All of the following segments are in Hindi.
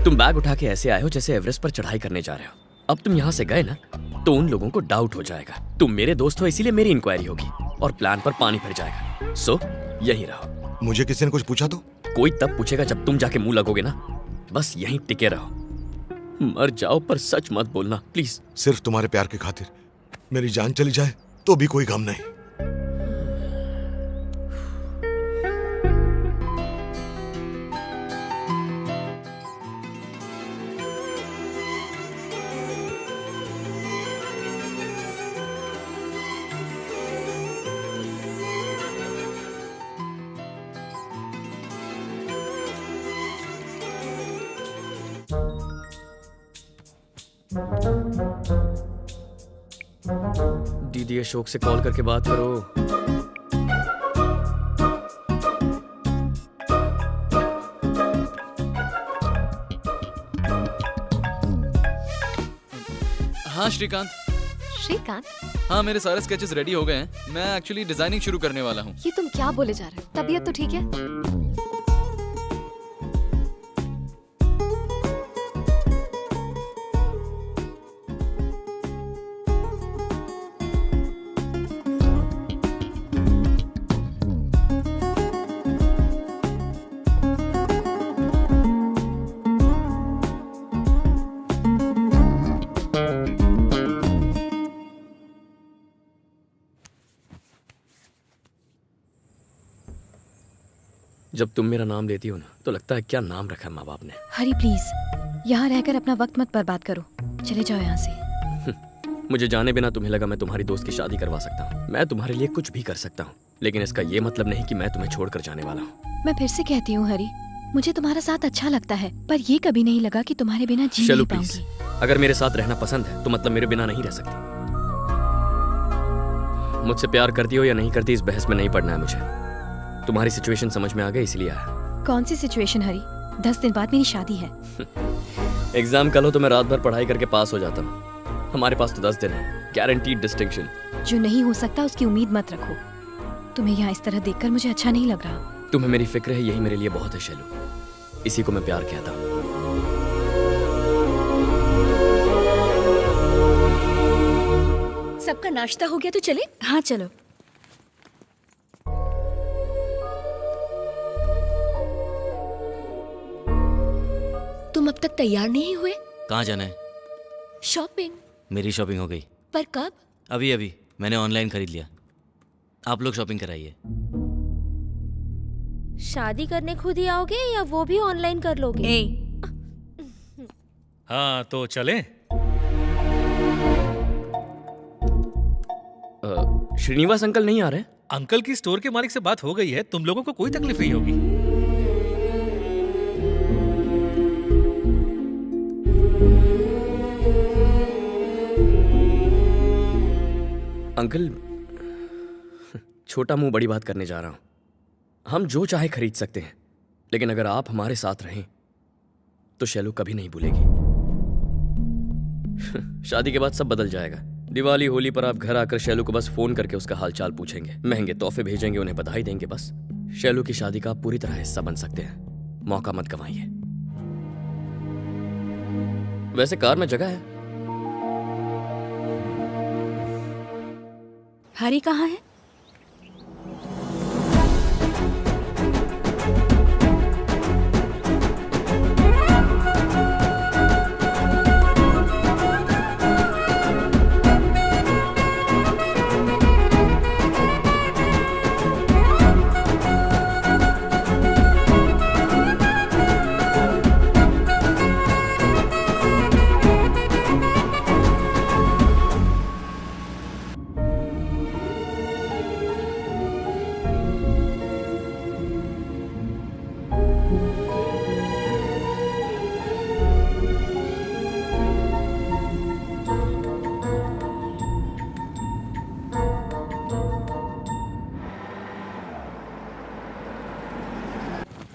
तुम बैग उठा के ऐसे आए हो जैसे एवरेस्ट पर चढ़ाई करने जा रहे हो। अब तुम यहाँ से गए ना तो उन लोगों को डाउट हो जाएगा। तुम मेरे दोस्त हो इसीलिए मेरी इंक्वायरी होगी और प्लान पर पानी फिर जाएगा। सो यहीं रहो। मुझे किसी ने कुछ पूछा तो? कोई तब पूछेगा जब तुम जाके मुंह लगोगे ना। बस यहीं टिके रहो। मर जाओ पर सच मत बोलना प्लीज। सिर्फ तुम्हारे प्यार की खातिर मेरी जान चली जाए तो भी कोई गम नहीं। दीदी अशोक से कॉल करके बात करो। हाँ श्रीकांत। श्रीकांत, हाँ मेरे सारे स्केचेस रेडी हो गए हैं। मैं एक्चुअली डिजाइनिंग शुरू करने वाला हूँ। ये तुम क्या बोले जा रहे हो? तबीयत तो ठीक है? जब तुम मेरा नाम लेती हो ना तो लगता है क्या नाम रखा है माँ बाप ने। हरी प्लीज, यहाँ रहकर अपना वक्त मत बर्बाद करो। चले जाओ यहाँ से। मुझे जाने बिना तुम्हें लगा मैं तुम्हारी दोस्त की शादी करवा सकता हूँ। मैं तुम्हारे लिए कुछ भी कर सकता हूँ, लेकिन इसका ये मतलब नहीं कि मैं तुम्हें छोड़कर जाने वाला हूँ। मैं फिर से कहती हूँ हरी, मुझे तुम्हारा साथ अच्छा लगता है, पर ये कभी नहीं लगा कि तुम्हारे बिना जी चलो नहीं प्लीज, पाऊंगी। अगर मेरे साथ रहना पसंद है तो मतलब मेरे बिना नहीं रह सकती। मुझसे प्यार करती हो या नहीं करती इस बहस में नहीं पड़ना है मुझे। तुम्हारी सिचुएशन समझ में आ गई इसलिए आया। कौन सी सिचुएशन हरी? 10 दिन बाद मेरी शादी है। एग्जाम कल हो तो मैं रात भर पढ़ाई करके पास हो जाता हूँ। हमारे पास तो 10 दिन है, गारंटीड डिस्टिंक्शन। जो नहीं हो सकता उसकी उम्मीद मत रखो। तुम्हें यहाँ इस तरह देखकर मुझे अच्छा नहीं लग रहा। तुम्हें मेरी फिक्र है, यही मेरे लिए बहुत है शैलू। इसी को मैं प्यार कहता हूँ। सबका नाश्ता हो गया तो चले? हाँ चलो। तुम अब तक तैयार नहीं हुए? कहाँ जाना है? शॉपिंग। मेरी शॉपिंग हो गई। पर कब? अभी अभी मैंने ऑनलाइन खरीद लिया। आप लोग शॉपिंग कराइए। शादी करने खुद ही आओगे या वो भी ऑनलाइन कर लोगे? हाँ तो चलें। श्रीनिवास अंकल नहीं आ रहे? अंकल की स्टोर के मालिक से बात हो गई है, तुम लोगों को कोई तकलीफ नहीं होगी। अंकल, छोटा मुंह बड़ी बात करने जा रहा हूं। हम जो चाहे खरीद सकते हैं, लेकिन अगर आप हमारे साथ रहें तो शैलू कभी नहीं भूलेगी। शादी के बाद सब बदल जाएगा। दिवाली होली पर आप घर आकर शैलू को बस फोन करके उसका हालचाल पूछेंगे, महंगे तोहफे भेजेंगे, उन्हें बधाई देंगे। बस शैलू की शादी का आप पूरी तरह हिस्सा बन सकते हैं। मौका मत गंवाइए। वैसे कार में जगह है। हरी कहाँ है?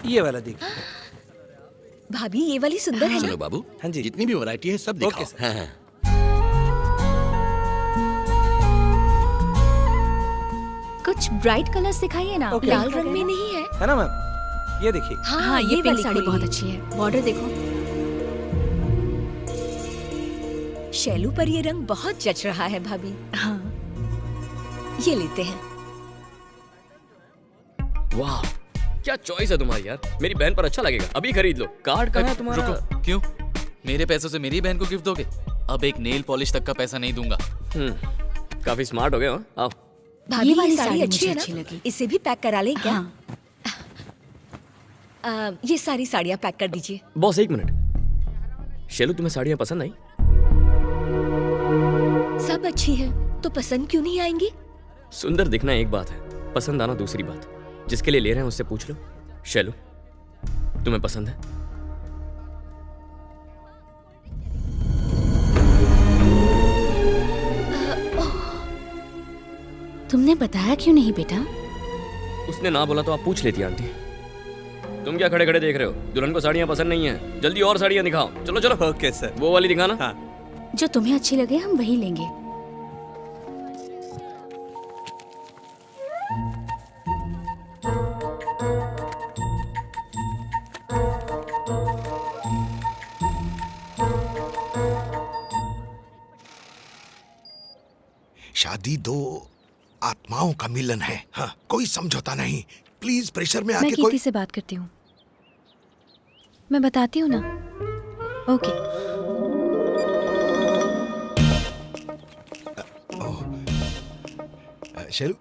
ये वाला देखिए। भाभी ये वाली सुंदर है ना? चलो बाबू, हाँ जी, जितनी भी वैरायटी है सब दिखाओ। ओके, हाँ हाँ। कुछ ब्राइट कलर्स दिखाइए ना। ओके। लाल रंग में नहीं है? है ना मैम? ये देखिए। हाँ, ये वाली पिंक साड़ी खोलिए। बहुत अच्छी है। बॉर्डर देखो। शैलू पर ये रंग बहुत जच रहा है भाभी। हाँ, ये लेते हैं। वाह, क्या चॉइस है तुम्हारी यार। मेरी बहन पर अच्छा लगेगा, अभी खरीद लो। कार्ड कहाँ है तुम्हारा? रुको, क्यों? मेरे पैसों से मेरी बहन को गिफ्ट दोगे? अब एक नेल पॉलिश तक का पैसा नहीं दूंगा। काफी स्मार्ट हो गए हो। आओ। भाभी ये वाली ये साड़ी साड़ी अच्छी मुझे है अच्छी ना? लगी। इसे भी पैक करा लें क्या? हाँ। ये सारी साड़ियाँ पैक कर दीजिए। बॉस एक मिनट, शैलू तुम्हें साड़ियाँ पसंद आई? सब अच्छी हैं, तो पसंद क्यों नहीं आएंगी? सुंदर दिखना एक बात है, पसंद आना दूसरी बात। जिसके लिए ले रहे हैं उससे पूछ लो। शैलू, तुम्हें पसंद है? तुमने बताया क्यों नहीं बेटा? उसने ना बोला तो आप पूछ लेती आंटी। तुम क्या खड़े खड़े देख रहे हो? दुल्हन को साड़ियाँ पसंद नहीं है, जल्दी और साड़ियाँ दिखाओ। चलो चलो। Okay sir. वो वाली दिखाना। हाँ। जो तुम्हें अच्छी लगे हम वही लेंगे। शादी दो आत्माओं का मिलन है। हाँ, कोई समझौता नहीं। प्लीज प्रेशर में मैं आके कीर्ति कोई से बात करती हूँ, मैं बताती हूँ ना। ओके। शैलू,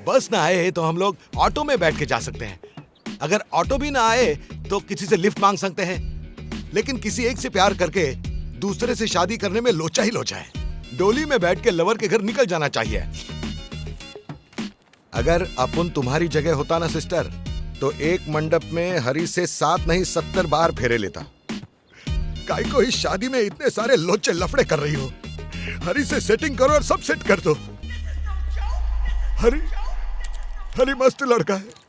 बस ना आए तो हम लोग ऑटो में बैठ के जा सकते हैं। अगर ऑटो भी ना आए तो किसी से लिफ्ट मांग सकते हैं। लेकिन किसी एक से प्यार करके दूसरे से शादी करने में लोचा ही लोचा है। डोली में बैठ के लवर के घर निकल जाना चाहिए। अगर अपन तुम्हारी जगह होता ना सिस्टर, तो एक मंडप में हरी से 7 नहीं 70 बार फेरे लेता। काई को इस शादी में इतने सारे लोचे लफड़े कर रही हो? हरी से सेटिंग करो और सब सेट कर दो। हरी हरी मस्त लड़का है।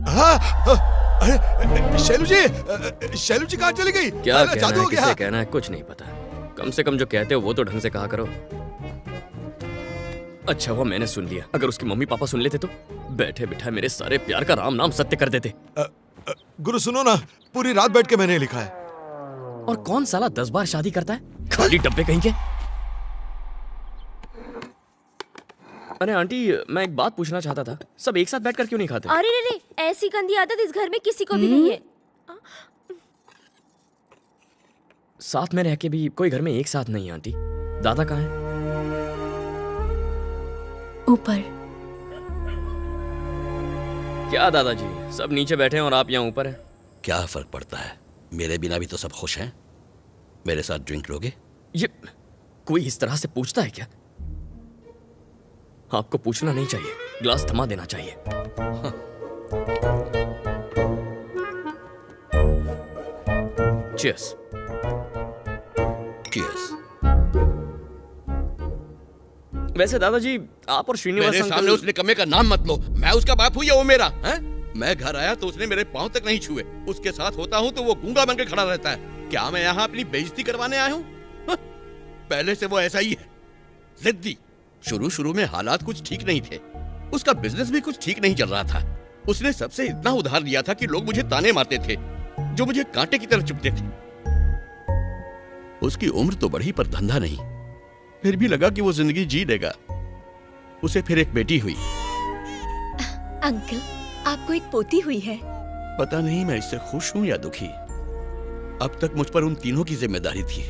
हाँ, अरे शैलू जी कहाँ चली गई? क्या अरे, कहना जादू है, हो गया। किसे कहना है, कुछ नहीं पता। कम से कम जो कहते हो वो तो ढंग से कहा करो। अच्छा हुआ मैंने सुन लिया, अगर उसके मम्मी पापा सुन लेते तो बैठे बिठाए मेरे सारे प्यार का राम नाम सत्य कर देते। गुरु सुनो ना, पूरी रात बैठ के मैंने लिखा है। और कौन साला 10 बार शादी करता है? खाली डब्बे कहीं के। अरे आंटी, मैं एक बात पूछना चाहता था, सब एक साथ बैठकर क्यों नहीं खाते? अरे रे रे, ऐसी गंदी आदत इस घर में किसी को भी नहीं है। साथ में रह के भी कोई घर में एक साथ नहीं है। आंटी, दादा कहाँ है? ऊपर। क्या दादाजी, सब नीचे बैठे हैं और आप यहाँ ऊपर हैं? क्या फर्क पड़ता है, मेरे बिना भी तो सब खुश हैं। मेरे साथ ड्रिंक लोगे? ये कोई इस तरह से पूछता है क्या? आपको पूछना नहीं चाहिए, ग्लास थमा देना चाहिए। चीयर्स। चीयर्स। वैसे दादाजी, आप और श्रीनिवास मेरे सामने उसने कमे का नाम मत लो। मैं उसका बाप हूँ या वो मेरा है? मैं घर आया तो उसने मेरे पांव तक नहीं छुए। उसके साथ होता हूँ तो वो गूंगा बनकर खड़ा रहता है। क्या मैं यहाँ अपनी बेइज्जती करवाने आया हूँ? पहले से वो ऐसा ही है, जिद्दी। शुरू में हालात कुछ ठीक नहीं थे, उसका बिजनेस भी कुछ ठीक नहीं चल रहा था। उसने सबसे इतना उधार लिया था कि लोग मुझे ताने मारते थे, जो मुझे कांटे की तरह चुभते थे। उसकी उम्र तो बढ़ी पर धंधा नहीं। फिर भी लगा कि वो जिंदगी जी लेगा। उसे फिर एक बेटी हुई। अंकल, आपको एक पोती हुई है। पता नहीं मैं इससे खुश हूं या दुखी। अब तक मुझ पर उन तीनों की जिम्मेदारी थी,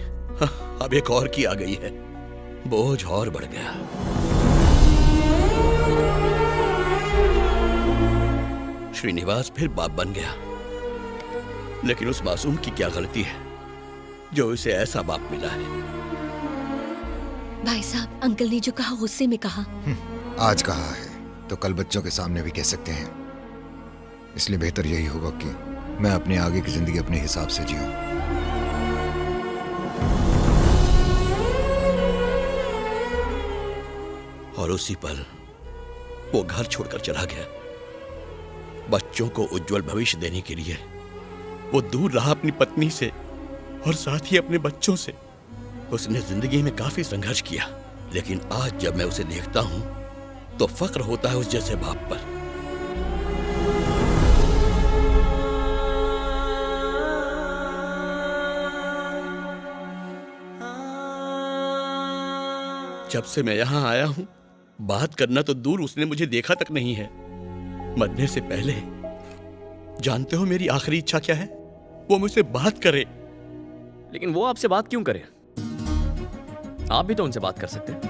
अब एक और की आ गई है। बोझ और बढ़ गया। श्रीनिवास फिर बाप बन गया, लेकिन उस मासूम की क्या गलती है जो उसे ऐसा बाप मिला है? भाई साहब, अंकल ने जो कहा गुस्से में कहा। आज कहा है तो कल बच्चों के सामने भी कह सकते हैं। इसलिए बेहतर यही होगा कि मैं अपने आगे की जिंदगी अपने हिसाब से जीऊं। और उसी पल वो घर छोड़कर चला गया। बच्चों को उज्जवल भविष्य देने के लिए वो दूर रहा अपनी पत्नी से और साथ ही अपने बच्चों से। उसने जिंदगी में काफी संघर्ष किया, लेकिन आज जब मैं उसे देखता हूं तो फक्र होता है उस जैसे बाप पर। जब से मैं यहां आया हूं, बात करना तो दूर, उसने मुझे देखा तक नहीं है। मरने से पहले जानते हो मेरी आखिरी इच्छा क्या है? वो मुझसे बात करे। लेकिन वो आपसे बात क्यों करे? आप भी तो उनसे बात कर सकते हैं।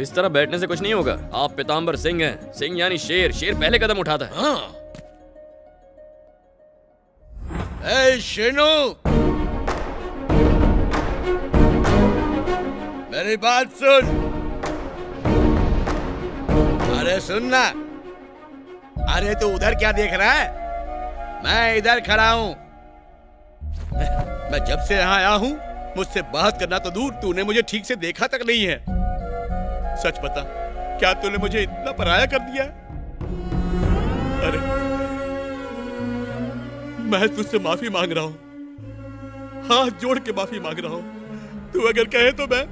इस तरह बैठने से कुछ नहीं होगा। आप पीताम्बर सिंह हैं। सिंह यानी शेर। शेर पहले कदम उठाता है। हाँ। ए शेनो, मेरी बात सुन। अरे सुनना। अरे तू उधर क्या देख रहा है? मैं इधर खड़ा हूं। मैं जब से यहां आया हूं, मुझसे बात करना तो दूर, तूने मुझे ठीक से देखा तक नहीं है। सच बता, क्या तूने मुझे इतना पराया कर दिया? अरे मैं तुझसे माफी मांग रहा हूं, हाथ जोड़ के माफी मांग रहा हूं। तू अगर कहे तो मैं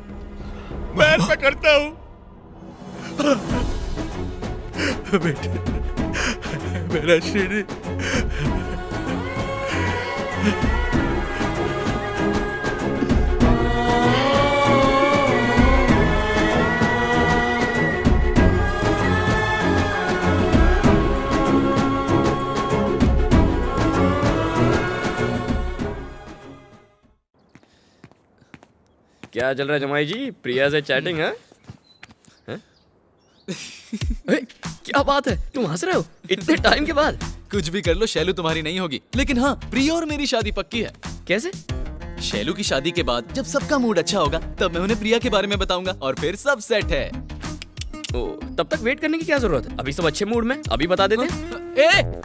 पैर पकड़ता हूं। बेटे, मेरा श्री। क्या चल रहा है जमाई जी? प्रिया से चैटिंग है? क्या बात है, तुम हंस रहे हो इतने टाइम के बाद? कुछ भी कर लो, शैलू तुम्हारी नहीं होगी। लेकिन हाँ, प्रिया और मेरी शादी पक्की है। कैसे? शैलू की शादी के बाद जब सबका मूड अच्छा होगा, तब मैं उन्हें प्रिया के बारे में बताऊंगा और फिर सब सेट है। ओ, तब तक वेट करने की क्या जरूरत है? अभी सब अच्छे मूड में, अभी बता देते हैं। ए!